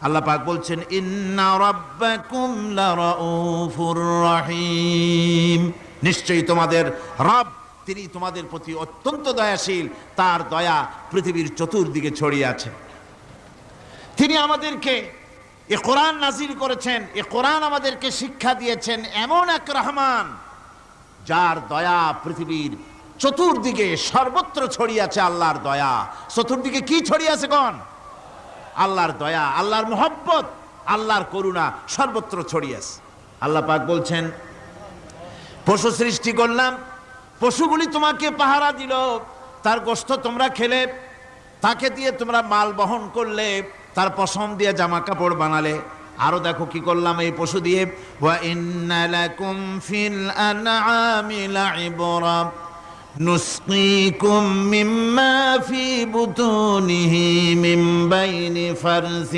আল্লাহ পাক বলছেন ইন্না রাব্বাকুম লারাউফুর রহিম, নিশ্চয়ই তোমাদের রব তিনি তোমাদের প্রতি অত্যন্ত দয়াশীল, তার দয়া পৃথিবীর চতুর্দিকে ছড়িয়ে আছে। তিনি আমাদেরকে এ কোরআন নাজিল করেছেন, এ কোরআন আমাদেরকে শিক্ষা দিয়েছেন এমন এক রহমান যার দয়া পৃথিবীর চতুর্দিকে সর্বত্র ছড়িয়ে আছে। আল্লাহর দয়া চতুর্দিকে কি ছড়িয়ে আছে কোন? আল্লাহর দয়া, আল্লাহর মোহব্বত, আল্লাহর করুণা সর্বত্র ছড়িয়ে আছে। আল্লাহ পাক বলছেন পশু সৃষ্টি করলাম, পশুগুলি তোমাকে পাহারা দিল, তার গোশত তোমরা খেলে, তাকে দিয়ে তোমরা মাল বহন করলে, তার পশম দিয়ে জামা কাপড় বানালে। আরো দেখো কি করলাম এই পশু দিয়ে, ওয়া ইন্না লাকুম ফিল আনআমি লাইবরা নুসকিকুম মিম্মা ফি বুতুনিহি মিন বাইনি ফারসি